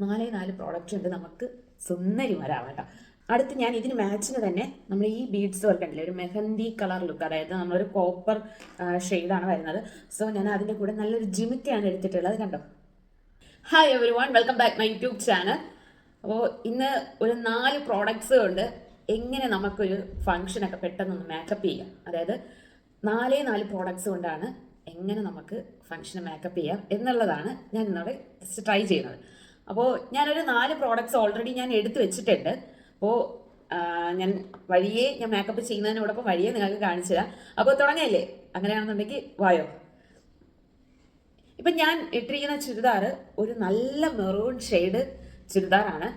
4 product ഉണ്ട് നമുക്ക് സുന്ദരി വരാം കേട്ടോ. അടുത്ത് ഞാൻ ഇതിന് മാച്ചിന് തന്നെ നമ്മൾ ഈ ബീഡ്സ് വർക്ക് ഉണ്ടല്ലേ, ഒരു മെഹന്തി കളർ ലുക്ക്, അതായത് നമ്മളൊരു കോപ്പർ ഷെയ്ഡാണ് വരുന്നത്. സോ ഞാൻ അതിൻ്റെ കൂടെ നല്ലൊരു ജിമിക്കയാണ് എടുത്തിട്ടുള്ളത്, കണ്ടോ. Hi every one, welcome back my YouTube channel. അപ്പോൾ ഇന്ന് ഒരു 4 പ്രോഡക്ട്സ് കൊണ്ട് എങ്ങനെ നമുക്കൊരു ഫംഗ്ഷനൊക്കെ പെട്ടെന്നൊന്ന് മേക്കപ്പ് ചെയ്യാം, അതായത് 4 പ്രോഡക്ട്സ് കൊണ്ടാണ് എങ്ങനെ നമുക്ക് ഫംഗ്ഷന് മേക്കപ്പ് ചെയ്യാം എന്നുള്ളതാണ് ഞാൻ ഇന്നോട് ജസ്റ്റ് ട്രൈ ചെയ്യുന്നത്. അപ്പോൾ ഞാനൊരു 4 പ്രോഡക്ട്സ് ഓൾറെഡി ഞാൻ എടുത്തു വെച്ചിട്ടുണ്ട്. അപ്പോൾ ഞാൻ മേക്കപ്പ് ചെയ്യുന്നതിനോടൊപ്പം വഴിയെ നിങ്ങൾക്ക് കാണിച്ചു തരാം. അപ്പോൾ തുടങ്ങിയല്ലേ, അങ്ങനെയാണെന്നുണ്ടെങ്കിൽ വായോ. ഇപ്പം ഞാൻ ഇട്ടിരിക്കുന്ന ചുരിദാർ ഒരു നല്ല മെറൂൺ ഷെയ്ഡ് ചുരിദാറാണ്.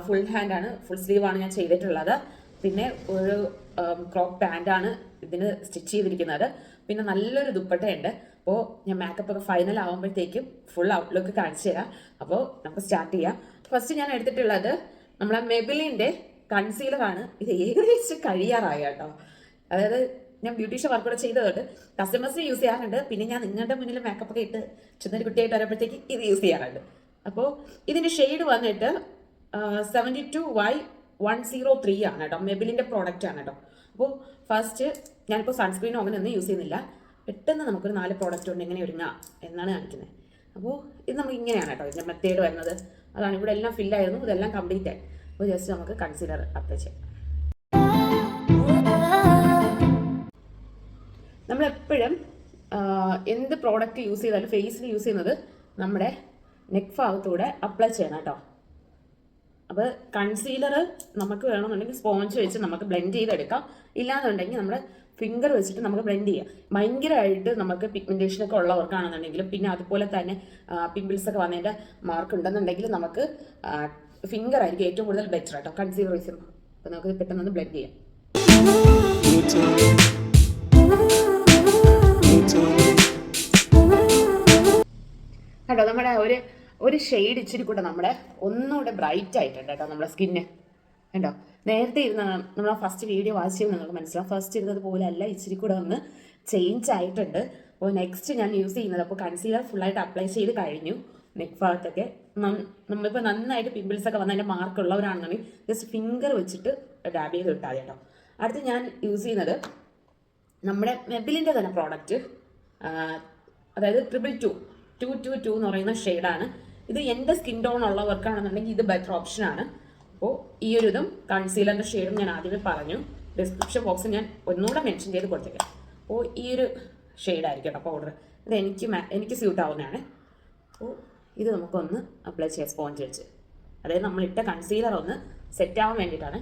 ഫുൾ ഹാൻഡാണ്, ഫുൾ സ്ലീവാണ് ഞാൻ ചെയ്തിട്ടുള്ളത്. പിന്നെ ഒരു ക്രോപ്പ് പാൻറ്റാണ് ഇതിന് സ്റ്റിച്ച് ചെയ്തിരിക്കുന്നത്. പിന്നെ നല്ലൊരു ദുപ്പട്ടയുണ്ട്. അപ്പോൾ ഞാൻ മേക്കപ്പ് ഒക്കെ ഫൈനൽ ആകുമ്പോഴത്തേക്കും ഫുൾ ഔട്ട്ലുക്ക് കാണിച്ചു തരാം. അപ്പോൾ നമുക്ക് സ്റ്റാർട്ട് ചെയ്യാം. ഫസ്റ്റ് ഞാൻ എടുത്തിട്ടുള്ളത് നമ്മളെ മെബിലിൻ്റെ കൺസീലറാണ്. ഇത് ഏകദേശം കഴിയാറായി കേട്ടോ. അതായത് ഞാൻ ബ്യൂട്ടീഷ്യൻ വർക്ക് കൂടെ ചെയ്തതുകൊണ്ട് കസ്റ്റമേഴ്സിന് യൂസ് ചെയ്യാറുണ്ട്. പിന്നെ ഞാൻ നിങ്ങളുടെ മുന്നിൽ മേക്കപ്പ് ഒക്കെ ഇട്ട് ചെന്നൊരു കുട്ടിയായിട്ട് വരുമ്പോഴത്തേക്ക് ഇത് യൂസ് ചെയ്യാറുണ്ട്. അപ്പോൾ ഇതിൻ്റെ ഷെയ്ഡ് വന്നിട്ട് 72Y103 ആണ് കേട്ടോ. മെബിലിൻ്റെ പ്രോഡക്റ്റ് ആണ് കേട്ടോ. അപ്പോൾ ഫസ്റ്റ് ഞാനിപ്പോൾ സൺസ്ക്രീനോ അങ്ങനെ ഒന്നും യൂസ് ചെയ്യുന്നില്ല. പെട്ടെന്ന് നമുക്കൊരു 4 പ്രോഡക്റ്റ് കൊണ്ട് എങ്ങനെ ഒരുങ്ങാം എന്നാണ് കാണിക്കുന്നത്. അപ്പോൾ ഇത് നമുക്ക് ഇങ്ങനെയാണ് കേട്ടോ ഇതിൻ്റെ മെത്തേഡ് വരുന്നത്. അതാണ്, ഇവിടെ എല്ലാം ഫില്ലായിരുന്നു, ഇതെല്ലാം കംപ്ലീറ്റ് ആയി. അപ്പോൾ ജസ്റ്റ് നമുക്ക് കൺസീലർ അപ്ലൈ ചെയ്യാം. നമ്മളെപ്പോഴും എന്ത് പ്രോഡക്റ്റ് യൂസ് ചെയ്താലും ഫേസിൽ യൂസ് ചെയ്യുന്നത് നമ്മുടെ നെക്ക് ഭാഗത്തൂടെ അപ്ലൈ ചെയ്യണം കേട്ടോ. അപ്പോൾ കൺസീലർ നമുക്ക് വേണമെന്നുണ്ടെങ്കിൽ സ്പോഞ്ച് വെച്ച് നമുക്ക് ബ്ലെൻഡ് ചെയ്തെടുക്കാം. ഇല്ലാന്നുണ്ടെങ്കിൽ നമ്മുടെ ഫിംഗർ വെച്ചിട്ട് നമുക്ക് ബ്ലെൻഡ് ചെയ്യാം. ഭയങ്കരമായിട്ട് നമുക്ക് പിഗ്മെൻറ്റേഷനൊക്കെ ഉള്ളവർക്കാണെന്നുണ്ടെങ്കിലും പിന്നെ അതുപോലെ തന്നെ പിമ്പിൾസ് ഒക്കെ വന്നതിൻ്റെ മാർക്ക് ഉണ്ടെന്നുണ്ടെങ്കിൽ നമുക്ക് ഫിംഗർ ആയിരിക്കും ഏറ്റവും കൂടുതൽ ബെറ്റർ കേട്ടോ കൺസീലർ വെച്ച്. അപ്പോൾ നമുക്ക് പെട്ടെന്ന് ബ്ലെൻഡ് ചെയ്യാം. കേട്ടോ നമ്മുടെ ഒരു ഷെയ്ഡ് ഇച്ചിരി കൂടെ നമ്മുടെ ഒന്നുകൂടെ ബ്രൈറ്റ് ആയിട്ടുണ്ട് കേട്ടോ നമ്മുടെ സ്കിന്ന്. കണ്ടോ, നേരത്തെ ഇരുന്ന നമ്മൾ ഫസ്റ്റ് വീഡിയോ വാച്ച് ചെയ്യുമ്പോൾ നിങ്ങൾക്ക് മനസ്സിലാവും, ഫസ്റ്റ് ഇരുന്നത് പോലെ അല്ല, ഇച്ചിരി കൂടെ ഒന്ന് ചേഞ്ച് ആയിട്ടുണ്ട്. അപ്പോൾ നെക്സ്റ്റ് ഞാൻ യൂസ് ചെയ്യുന്നത്, അപ്പോൾ കൺസീലർ ഫുള്ളായിട്ട് അപ്ലൈ ചെയ്ത് കഴിഞ്ഞു. നെക്ക് ഭാഗത്തൊക്കെ നമ്മളിപ്പോൾ നന്നായിട്ട് പിമ്പിൾസ് ഒക്കെ വന്നതിൻ്റെ മാർക്ക് ഉള്ളവരാണെന്നുണ്ടെങ്കിൽ ജസ്റ്റ് ഫിംഗർ വെച്ചിട്ട് ഡാബ് ചെയ്ത് ഇട്ടാൽ മതി കേട്ടോ. അടുത്ത് ഞാൻ യൂസ് ചെയ്യുന്നത് നമ്മുടെ മെബിലിൻ്റെ തന്നെ പ്രോഡക്റ്റ്, അതായത് 222 എന്ന് പറയുന്ന ഷെയ്ഡാണ്. ഇത് എൻ്റെ സ്കിൻ ടോൺ ഉള്ളവർക്കാണെന്നുണ്ടെങ്കിൽ ഇത് ബെറ്റർ ഓപ്ഷനാണ്. അപ്പോൾ ഈ ഒരു ഇതും കൺസീലറിൻ്റെ ഷെയ്ഡും ഞാൻ ആദ്യമേ പറഞ്ഞു, ഡിസ്ക്രിപ്ഷൻ ബോക്സിൽ ഞാൻ ഒന്നുകൂടെ മെൻഷൻ ചെയ്ത് കൊടുത്തേക്കാം. അപ്പോൾ ഈ ഒരു ഷെയ്ഡായിരിക്കും കേട്ടോ പൗഡർ. ഇത് എനിക്ക് സ്യൂട്ട് ആവുന്നതാണ്. അപ്പോൾ ഇത് നമുക്കൊന്ന് അപ്ലൈ ചെയ്യാം സ്പോഞ്ച് വെച്ച്, അതായത് നമ്മളിട്ട കൺസീലർ ഒന്ന് സെറ്റ് ആവാൻ വേണ്ടിയിട്ടാണ്.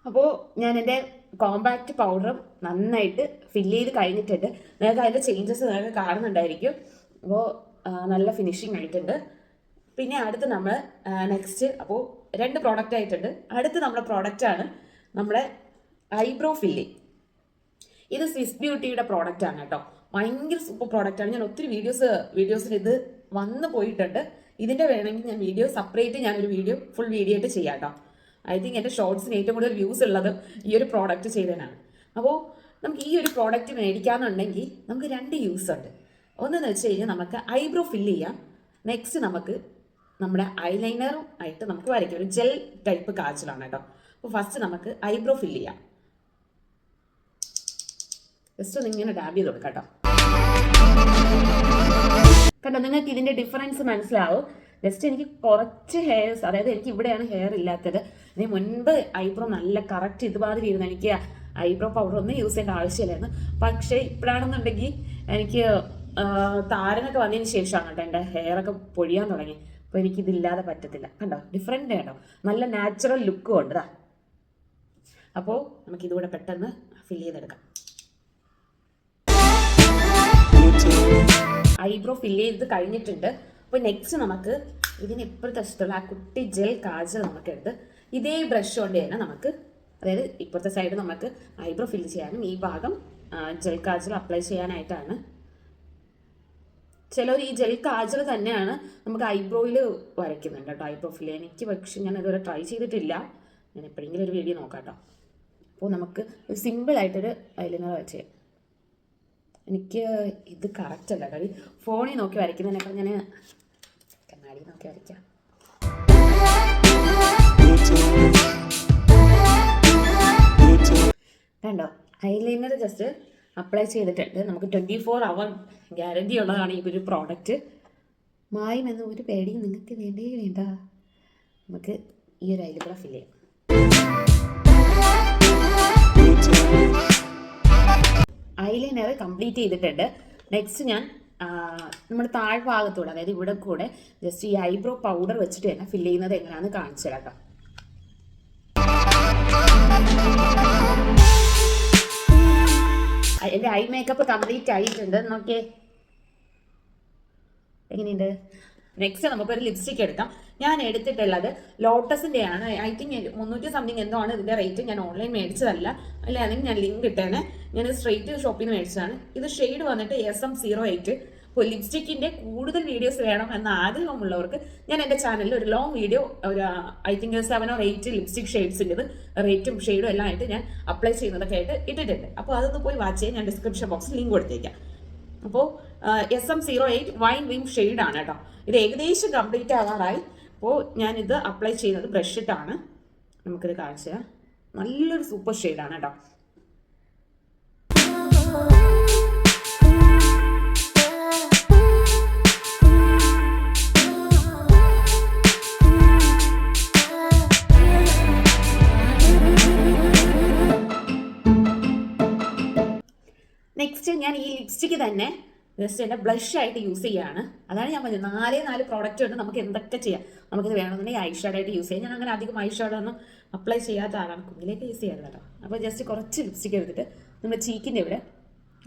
അപ്പോൾ ഞാൻ എൻ്റെ കോമ്പാക്റ്റ് പൗഡറും നന്നായിട്ട് ഫില്ല് ചെയ്ത് കഴിഞ്ഞിട്ടുണ്ട്. നിങ്ങൾക്ക് അതിൻ്റെ ചേഞ്ചസ് നിങ്ങൾക്ക് കാണുന്നുണ്ടായിരിക്കും. അപ്പോൾ നല്ല ഫിനിഷിങ് ആയിട്ടുണ്ട്. പിന്നെ അടുത്ത് നമ്മൾ നെക്സ്റ്റ്, അപ്പോൾ 2 പ്രോഡക്റ്റ് ആയിട്ടുണ്ട്. അടുത്ത് നമ്മുടെ പ്രോഡക്റ്റാണ് നമ്മുടെ ഐബ്രോ ഫില്ലിങ്. ഇത് സ്വിസ് ബ്യൂട്ടിയുടെ പ്രോഡക്റ്റാണ് കേട്ടോ. ഭയങ്കര സൂപ്പർ പ്രോഡക്റ്റാണ്. ഞാൻ ഒത്തിരി വീഡിയോസിൽ ഇത് വന്നു പോയിട്ടുണ്ട്. ഇതിൻ്റെ വേണമെങ്കിൽ ഞാൻ സെപ്പറേറ്റ് ഞാനൊരു ഫുൾ വീഡിയോ ആയിട്ട് ചെയ്യാം കേട്ടോ. ഐ തിങ്ക് എൻ്റെ ഷോർട്സിന് ഏറ്റവും കൂടുതൽ വ്യൂസ് ഉള്ളത് ഈ ഒരു പ്രോഡക്റ്റ് ചെയ്തതിനാണ്. അപ്പോൾ നമുക്ക് ഈ ഒരു പ്രോഡക്റ്റ് മേടിക്കാമെന്നുണ്ടെങ്കിൽ നമുക്ക് 2 യൂസ് ഉണ്ട്. ഒന്നെന്ന് വെച്ച് കഴിഞ്ഞാൽ നമുക്ക് ഐബ്രോ ഫില്ല് ചെയ്യാം. നെക്സ്റ്റ് നമുക്ക് നമ്മുടെ ഐലൈനറും ആയിട്ട് നമുക്ക് വരയ്ക്കാം. ഒരു ജെൽ ടൈപ്പ് കാച്ചിലാണ് കേട്ടോ. അപ്പോൾ ഫസ്റ്റ് നമുക്ക് ഐബ്രോ ഫില്ല് ചെയ്യാം. ജസ്റ്റ് ഒന്ന് ഇങ്ങനെ ഡാബ് ചെയ്ത് കൊടുക്കാം കേട്ടോ. കണ്ടോ, നിങ്ങൾക്ക് ഇതിൻ്റെ ഡിഫറൻസ് മനസ്സിലാവും. ജസ്റ്റ് എനിക്ക് കുറച്ച് ഹെയർസ്, അതായത് എനിക്ക് ഇവിടെയാണ് ഹെയർ ഇല്ലാത്തത്. ഇതിന് മുൻപ് ഐബ്രോ നല്ല കറക്റ്റ് ഇതുമാതിരി ഇരുന്ന് എനിക്ക് ഐബ്രോ പൗഡർ ഒന്നും യൂസ് ചെയ്യേണ്ട ആവശ്യമില്ലായിരുന്നു. പക്ഷേ ഇപ്പോഴാണെന്നുണ്ടെങ്കിൽ എനിക്ക് താരനൊക്കെ വന്നതിന് ശേഷമാണ് കേട്ടോ എൻ്റെ ഹെയറൊക്കെ പൊഴിയാൻ തുടങ്ങി. അപ്പോൾ എനിക്കിതില്ലാതെ പറ്റത്തില്ല. കണ്ടോ, ഡിഫറെൻ്റ് കേട്ടോ, നല്ല നാച്ചുറൽ ലുക്കും ഉണ്ട്. അപ്പോൾ നമുക്കിതുകൂടെ പെട്ടെന്ന് ഫില്ല് ചെയ്തെടുക്കാം. ഐബ്രോ ഫില്ല് ചെയ്ത് കഴിഞ്ഞിട്ടുണ്ട്. അപ്പോൾ നെക്സ്റ്റ് നമുക്ക് ഇതിന് ഇപ്പോഴത്തെ വശത്തുള്ള ആ കുട്ടി ജെൽ കാജൽ നമുക്ക് എടുത്ത് ഇതേ ബ്രഷ് കൊണ്ട് തന്നെ നമുക്ക്, അതായത് ഇപ്പോഴത്തെ സൈഡ് നമുക്ക് ഐബ്രോ ഫില്ല് ചെയ്യാനും ഈ ഭാഗം ജെൽ കാജൽ അപ്ലൈ ചെയ്യാനായിട്ടാണ്. ചിലർ ഈ ജെൽ കാജൽ തന്നെയാണ് നമുക്ക് ഐബ്രോയിൽ വരയ്ക്കുന്നുണ്ട് കേട്ടോ, ഐബ്രോ ഫില്ല് ചെയ്യാൻ. എനിക്ക് പക്ഷേ ഞാൻ ഇതുവരെ ട്രൈ ചെയ്തിട്ടില്ല. ഞാൻ എപ്പോഴെങ്കിലും ഒരു വീഡിയോ നോക്കാം കേട്ടോ. അപ്പോൾ നമുക്ക് ഒരു സിമ്പിളായിട്ടൊരു ഐലൈനർ വെച്ച് ചെയ്യാം. എനിക്ക് ഇത് കറക്റ്റ് അല്ല കേട്ടോ. ഫോണിൽ നോക്കി വരയ്ക്കുന്നതിനേക്കാൾ ഞാൻ കണ്ണാടി നോക്കി വരയ്ക്കാം. കണ്ടോ, ഐലൈനർ ജസ്റ്റ് അപ്ലൈ ചെയ്തിട്ടുണ്ട്. നമുക്ക് 24 hour ഗ്യാരണ്ടി ഉള്ളതാണ് ഈ ഒരു പ്രോഡക്റ്റ്. മായുമെന്ന് ഒരു പേടിയും നിങ്ങൾക്ക് വേണ്ടേ വേണ്ട. നമുക്ക് ഈ ഒരു ഐയിൽ കൂടെ ഫില്ല് ചെയ്യാം. ഐലൈനർ കംപ്ലീറ്റ് ചെയ്തിട്ടുണ്ട്. നെക്സ്റ്റ് ഞാൻ നമ്മുടെ താഴ്ഭാഗത്തൂടെ, അതായത് ഇവിടെ കൂടെ ജസ്റ്റ് ഈ ഐബ്രോ പൗഡർ വെച്ചിട്ട് തന്നെ ഫില്ല് ചെയ്യുന്നത് എങ്ങനെയാണെന്ന് കാണിച്ചു തരാം കേട്ടോ. എൻ്റെ ഐ മേക്കപ്പ് കംപ്ലീറ്റ് ആയിട്ടുണ്ട്. നോക്കിയേ എങ്ങനെയുണ്ട്. നെക്സ്റ്റ് നമുക്കൊരു ലിപ്സ്റ്റിക് എടുക്കാം. ഞാൻ എടുത്തിട്ടുള്ളത് ലോട്ടസിൻ്റെ ആണ്. ഐ തിങ്ക് 300 സംതിങ് എന്തോ ആണ് ഇതിൻ്റെ റേറ്റ്. ഞാൻ ഓൺലൈൻ മേടിച്ചതല്ല, അല്ലെ അല്ലെങ്കിൽ ഞാൻ ലിങ്ക് ഇട്ടേനെ. ഞാൻ സ്ട്രെയിറ്റ് ഷോപ്പിൽ നിന്ന് മേടിച്ചതാണ്. ഇത് ഷെയ്ഡ് വന്നിട്ട് SM08. അപ്പോൾ ലിപ്സ്റ്റിക്കിൻ്റെ കൂടുതൽ വീഡിയോസ് വേണം എന്ന ആഗ്രഹമുള്ളവർക്ക് ഞാൻ എൻ്റെ ചാനലിൽ ഒരു ലോങ് വീഡിയോ, ഒരു ഐ തിങ്ക് 7 or 8 ലിപ്സ്റ്റിക് ഷെയ്ഡ്സിൻ്റെത് റേറ്റും ഷെയ്ഡും എല്ലാം ആയിട്ട് ഞാൻ അപ്ലൈ ചെയ്യുന്നതൊക്കെ ആയിട്ട് ഇട്ടിട്ടുണ്ട്. അപ്പോൾ അതൊന്ന് പോയി വാച്ച് ചെയ്യാൻ ഞാൻ ഡിസ്ക്രിപ്ഷൻ ബോക്സിൽ ലിങ്ക് കൊടുത്തേക്കാം. അപ്പോൾ SM08 വൈൻ വിം ഷെയ്ഡാണ് കേട്ടോ. ഇത് ഏകദേശം കംപ്ലീറ്റ് ആകാറായി. അപ്പോൾ ഞാനിത് അപ്ലൈ ചെയ്യുന്നത് ബ്രഷ് ഇട്ടാണ്. നമുക്കിത് കാണിച്ചു തരാം. നല്ലൊരു സൂപ്പർ ഷെയ്ഡാണ് കേട്ടോ. നെക്സ്റ്റ് ഞാൻ ഈ ലിപ്സ്റ്റിക്ക് തന്നെ ജസ്റ്റ് എൻ്റെ ബ്ലഷ് ആയിട്ട് യൂസ് ചെയ്യുകയാണ്. അതാണ് ഞാൻ പറഞ്ഞത്, 4 പ്രോഡക്റ്റ് ഉണ്ട്. നമുക്ക് എന്തൊക്കെ ചെയ്യാം. നമുക്കിത് വേണമെന്നുണ്ടെങ്കിൽ ഐ ഷാഡോ ആയിട്ട് യൂസ് ചെയ്യാം. ഞാൻ അങ്ങനെ അധികം ഐ ഷാഡോ ഒന്നും അപ്ലൈ ചെയ്യാത്ത ആളാണ്. കുഞ്ഞിലേക്ക് യൂസ് ചെയ്യാറ് കേട്ടോ. അപ്പോൾ ജസ്റ്റ് കുറച്ച് ലിപ്സ്റ്റിക്ക് എടുത്തിട്ട് നമ്മുടെ ചീക്കിൻ്റെ ഇവിടെ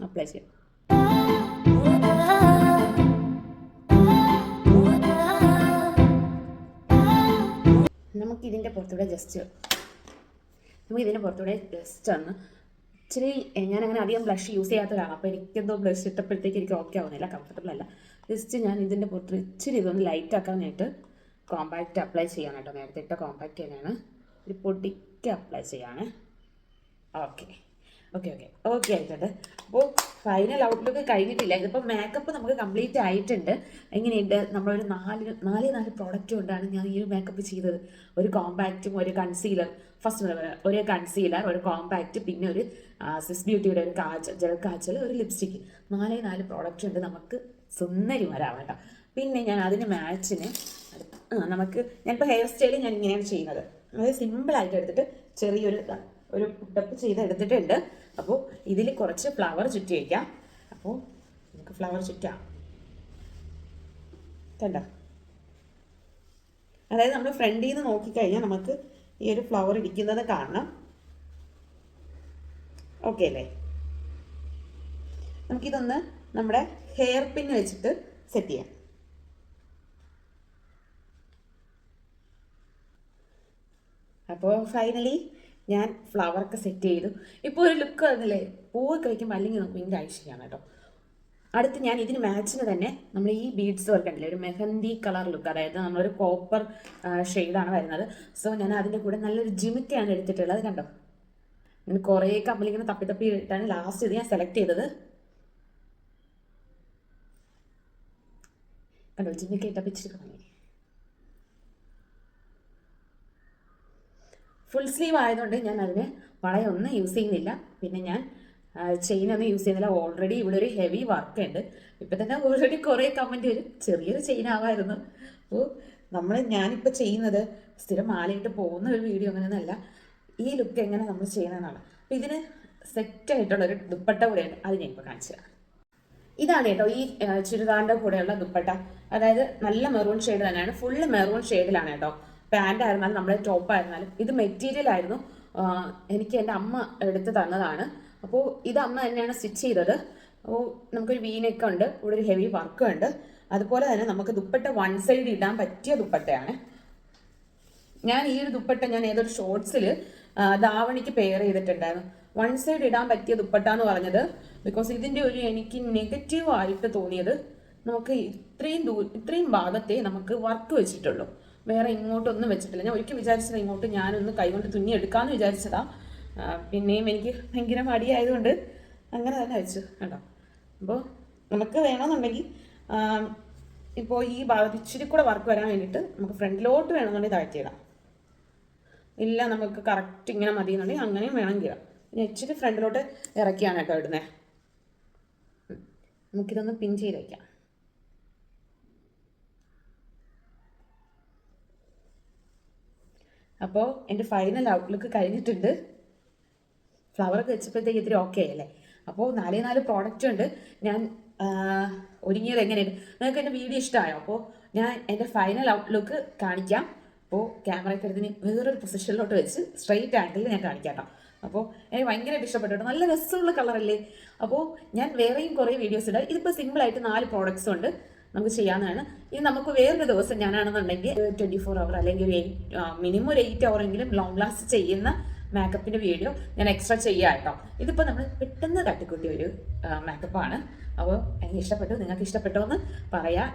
അപ്ലൈ ചെയ്യാം. നമുക്കിതിൻ്റെ പുറത്തൂടെ ജസ്റ്റ് ഒന്ന് ഇച്ചിരി, ഞാനങ്ങനെ അധികം ബ്ലഷ് യൂസ് ചെയ്യാത്ത ഒരാളാണ്. അപ്പോൾ എനിക്കെന്തോ ബ്ലഷ് ഇട്ടപ്പോഴത്തേക്ക് എനിക്ക് ഓക്കെ ആവുന്നില്ല, കംഫർട്ടബിൾ അല്ല. ജസ്റ്റ് ഞാൻ ഇതിൻ്റെ പുറത്ത് ഇച്ചിരി ഇതൊന്ന് ലൈറ്റ് ആക്കാനായിട്ട് കോമ്പാക്റ്റ് അപ്ലൈ ചെയ്യാൻ കേട്ടോ. നേരത്തെ ഇട്ട കോമ്പാക്റ്റ് തന്നെയാണ്. ഒരു പൊടിക്ക് അപ്ലൈ ചെയ്യാണ്. ഓക്കെ ആയിട്ടുണ്ട്. അപ്പോൾ ഫൈനൽ ഔട്ട്ലുക്ക് കഴിഞ്ഞിട്ടില്ല. ഇതിപ്പോൾ മേക്കപ്പ് നമുക്ക് കംപ്ലീറ്റ് ആയിട്ടുണ്ട്. എങ്ങനെയുണ്ട്? നമ്മളൊരു 4 പ്രോഡക്റ്റ് കൊണ്ടാണ് ഞാൻ ഈ ഒരു മേക്കപ്പ് ചെയ്തത്. ഒരു കോമ്പാക്റ്റും ഒരു കൺസീലർ, ഫസ്റ്റ് ഒരു കൺസീലർ, ഒരു കോമ്പാക്റ്റ്, പിന്നെ ഒരു സിസ് ബ്യൂട്ടിയുടെ ഒരു ജെൽ കാജൽ, ഒരു ലിപ്സ്റ്റിക്ക്. 4 പ്രോഡക്റ്റ് ഉണ്ട്. നമുക്ക് സുന്ദരി വരാം കേട്ടോ. പിന്നെ ഞാൻ അതിന് മാച്ചിന് ഞാനിപ്പോൾ ഹെയർ സ്റ്റൈൽ ഞാൻ ഇങ്ങനെയാണ് ചെയ്യുന്നത്. അതായത് സിമ്പിളായിട്ട് എടുത്തിട്ട് ചെറിയൊരു പുട്ടപ്പ് ചെയ്ത് എടുത്തിട്ടുണ്ട്. അപ്പോൾ ഇതിൽ കുറച്ച് ഫ്ലവർ ചുറ്റി വയ്ക്കാം. അപ്പോൾ നമുക്ക് ഫ്ലവർ ചുറ്റാം. കണ്ടോ? അതായത് നമ്മൾ ഫ്രണ്ടിൽ നിന്ന് നോക്കിക്കഴിഞ്ഞാൽ നമുക്ക് ഈ ഒരു ഫ്ലവർ ഇരിക്കുന്നത് കാണണം. ഓക്കെ അല്ലേ? നമുക്കിതൊന്ന് നമ്മുടെ ഹെയർ പിൻ വെച്ചിട്ട് സെറ്റ് ചെയ്യാം. അപ്പോൾ ഫൈനലി ഞാൻ ഫ്ലവറൊക്കെ സെറ്റ് ചെയ്തു. ഇപ്പോൾ ഒരു ലുക്ക് വന്നില്ലേ? പൂവൊക്കെ വയ്ക്കുമ്പോൾ അല്ലെങ്കിൽ നമുക്ക് ഭയങ്കര ഐശ്വര്യമാണ് കേട്ടോ. അടുത്ത് ഞാൻ ഇതിന് മാച്ചിന് തന്നെ നമ്മൾ ഈ ബീഡ്സ് വർക്ക് ഉണ്ടല്ലേ, ഒരു മെഹന്തി കളർ ലുക്ക്, അതായത് നമ്മളൊരു കോപ്പർ ഷെയ്ഡാണ് വരുന്നത്. സോ ഞാൻ അതിൻ്റെ കൂടെ നല്ലൊരു ജിമിക്കയാണ് എടുത്തിട്ടുള്ളത്. കണ്ടോ? ഞാൻ കുറേ കമ്പലിങ്ങനെ തപ്പി ഇട്ടാണ് ലാസ്റ്റ് ഇത് ഞാൻ സെലക്ട് ചെയ്തത്. കണ്ടോ? ജിമിക്ക ഇട്ടപ്പോൾ ഇച്ചിരി തുടങ്ങി. ഫുൾ സ്ലീവ് ആയതുകൊണ്ട് ഞാൻ അതിന് വളയൊന്നും യൂസ് ചെയ്യുന്നില്ല. പിന്നെ ഞാൻ ചെയിനൊന്നും യൂസ് ചെയ്യുന്നില്ല. ഓൾറെഡി ഇവിടെ ഒരു ഹെവി വർക്ക് ഉണ്ട്. ഇപ്പം തന്നെ ഓൾറെഡി കുറേ കമൻറ്റ് വരും, ചെറിയൊരു ചെയിൻ ആവായിരുന്നു. അപ്പോൾ ഞാനിപ്പോൾ ചെയ്യുന്നത് സ്ഥിരം മാലയിട്ട് പോകുന്ന ഒരു വീഡിയോ അങ്ങനെയൊന്നുമല്ല. ഈ ലുക്ക് എങ്ങനെ നമ്മൾ ചെയ്യുന്നതെന്നാണ്. അപ്പോൾ ഇതിന് സെറ്റായിട്ടുള്ളൊരു ദുപ്പട്ട കൂടെയുണ്ട്. അത് ഞാൻ ഇപ്പോൾ കാണിച്ചു തരാം. ഇതാണ് കേട്ടോ ഈ ചുരിദാറിൻ്റെ കൂടെയുള്ള ദുപ്പട്ട. അതായത് നല്ല മെറൂൺ ഷെയ്ഡ് തന്നെയാണ്. ഫുള്ള് മെറൂൺ ഷെയ്ഡിലാണ് കേട്ടോ. പാൻ്റ് ആയിരുന്നാലും നമ്മുടെ ടോപ്പ് ആയിരുന്നാലും. ഇത് മെറ്റീരിയൽ ആയിരുന്നു, എനിക്ക് എൻ്റെ അമ്മ എടുത്ത് തന്നതാണ്. അപ്പോൾ ഇത് അമ്മ തന്നെയാണ് സ്റ്റിച്ച് ചെയ്തത്. അപ്പോൾ നമുക്കൊരു വീനൊക്കെ ഉണ്ട്, ഇവിടെ ഒരു ഹെവി വർക്ക് ഉണ്ട്. അതുപോലെ തന്നെ നമുക്ക് ദുപ്പട്ട വൺ സൈഡ് ഇടാൻ പറ്റിയ ദുപ്പട്ടയാണ്. ഞാൻ ഈ ഒരു ദുപ്പട്ട ഞാൻ ഏതൊരു ഷോർട്സിൽ ദാവണിക്ക് പെയർ ചെയ്തിട്ടുണ്ടായിരുന്നു. വൺ സൈഡ് ഇടാൻ പറ്റിയ ദുപ്പട്ട എന്ന് പറഞ്ഞത് ബിക്കോസ് ഇതിൻ്റെ ഒരു എനിക്ക് നെഗറ്റീവായിട്ട് തോന്നിയത്, നമുക്ക് ഇത്രയും ഭാഗത്തെ നമുക്ക് വർക്ക് വെച്ചിട്ടുള്ളൂ, വേറെ ഇങ്ങോട്ടൊന്നും വെച്ചിട്ടില്ല. ഞാൻ ഒരിക്കലും വിചാരിച്ചത് ഇങ്ങോട്ട് ഞാനൊന്ന് കൈകൊണ്ട് തുന്നി എടുക്കാമെന്ന് വിചാരിച്ചതാ. പിന്നെയും എനിക്ക് ഭയങ്കര മടിയായതുകൊണ്ട് അങ്ങനെ തന്നെ വെച്ചു കേട്ടോ. അപ്പോൾ നമുക്ക് വേണമെന്നുണ്ടെങ്കിൽ ഇപ്പോൾ ഈ ഭാഗത്ത് ഇച്ചിരി കൂടെ വർക്ക് വരാൻ വേണ്ടിയിട്ട് നമുക്ക് ഫ്രണ്ടിലോട്ട് വേണമെന്നുണ്ടെങ്കിൽ താഴ്ത്തിയിടാം. ഇല്ല നമുക്ക് കറക്റ്റ് ഇങ്ങനെ മതി എന്നുണ്ടെങ്കിൽ അങ്ങനെയും വേണമെങ്കിൽ ഇടാം. പിന്നെ ഇച്ചിരി ഫ്രണ്ടിലോട്ട് ഇറക്കിയാണ് കേട്ടോ ഇടുന്നത്. നമുക്കിതൊന്ന് പിൻ ചെയ്ത് വയ്ക്കാം. അപ്പോൾ എൻ്റെ ഫൈനൽ ഔട്ട്ലുക്ക് കഴിഞ്ഞിട്ടുണ്ട്. ഫ്ലവറൊക്കെ വെച്ചപ്പോഴത്തേക്ക് ഇത്തിരി ഓക്കെ അല്ലേ. അപ്പോൾ 4 പ്രോഡക്റ്റ് ഉണ്ട്. ഞാൻ ഒരുങ്ങിയത് എങ്ങനെയുണ്ട് നിങ്ങൾക്ക് എൻ്റെ വീഡിയോ ഇഷ്ടമായോ? അപ്പോൾ ഞാൻ എൻ്റെ ഫൈനൽ ഔട്ട്ലുക്ക് കാണിക്കാം. അപ്പോൾ ക്യാമറയ്ക്ക് എടുത്തിന് വേറൊരു പൊസിഷനിലോട്ട് വെച്ച് സ്ട്രെയിറ്റ് ആംഗിളിൽ ഞാൻ കാണിക്കാം കേട്ടോ. അപ്പോൾ എനിക്ക് ഭയങ്കരമായിട്ട് ഇഷ്ടപ്പെട്ടു കേട്ടോ. നല്ല രസമുള്ള കളറല്ലേ. അപ്പോൾ ഞാൻ വേറെയും കുറേ വീഡിയോസ് ഇടാം. ഇതിപ്പോൾ സിമ്പിളായിട്ട് 4 പ്രോഡക്റ്റ്സ് ഉണ്ട്, നമുക്ക് ചെയ്യാവുന്നതാണ്. ഇനി നമുക്ക് വേറൊരു ദിവസം ഞാനാണെന്നുണ്ടെങ്കിൽ 24 അവർ അല്ലെങ്കിൽ ഒരു മിനിമം ഒരു 8 അവറെങ്കിലും ലോങ് ലാസ്റ്റ് ചെയ്യുന്ന മേക്കപ്പിൻ്റെ വീഡിയോ ഞാൻ എക്സ്ട്രാ ചെയ്യാം കേട്ടോ. ഇതിപ്പോൾ നമ്മൾ പെട്ടെന്ന് തട്ടിക്കൂട്ടിയ ഒരു മേക്കപ്പാണ്. അപ്പോൾ എനിക്ക് ഇഷ്ടപ്പെട്ടു, നിങ്ങൾക്ക് ഇഷ്ടപ്പെട്ടോ എന്ന് പറയാം.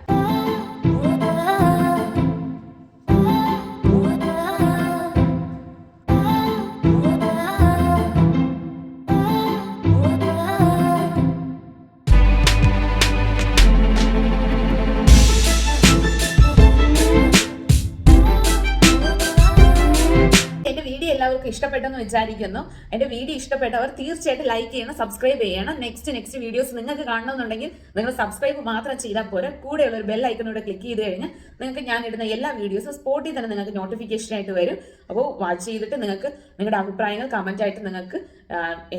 എല്ലാവർക്കും ഇഷ്ടപ്പെട്ടെന്ന് വിചാരിക്കുന്നു. എൻ്റെ വീഡിയോ ഇഷ്ടപ്പെട്ടവർ തീർച്ചയായിട്ടും ലൈക്ക് ചെയ്യണം, സബ്സ്ക്രൈബ് ചെയ്യണം. നെക്സ്റ്റ് വീഡിയോസ് നിങ്ങൾക്ക് കാണണമെന്നുണ്ടെങ്കിൽ നിങ്ങൾ സബ്സ്ക്രൈബ് മാത്രം ചെയ്താൽ പോരാ, കൂടെയുള്ള ഒരു ബെൽ ഐക്കണോടെ ക്ലിക്ക് ചെയ്ത് കഴിഞ്ഞാൽ നിങ്ങൾക്ക് ഞാൻ ഇടുന്ന എല്ലാ വീഡിയോസും സ്പോട്ടിൽ തന്നെ നിങ്ങൾക്ക് നോട്ടിഫിക്കേഷൻ ആയിട്ട് വരും. അപ്പോൾ വാച്ച് ചെയ്തിട്ട് നിങ്ങൾക്ക് നിങ്ങളുടെ അഭിപ്രായങ്ങൾ കമന്റ് ആയിട്ട് നിങ്ങൾക്ക്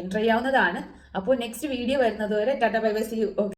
എൻ്റർ ചെയ്യാവുന്നതാണ്. അപ്പോൾ നെക്സ്റ്റ് വീഡിയോ വരുന്നത് വരെ tata bye bye, see U.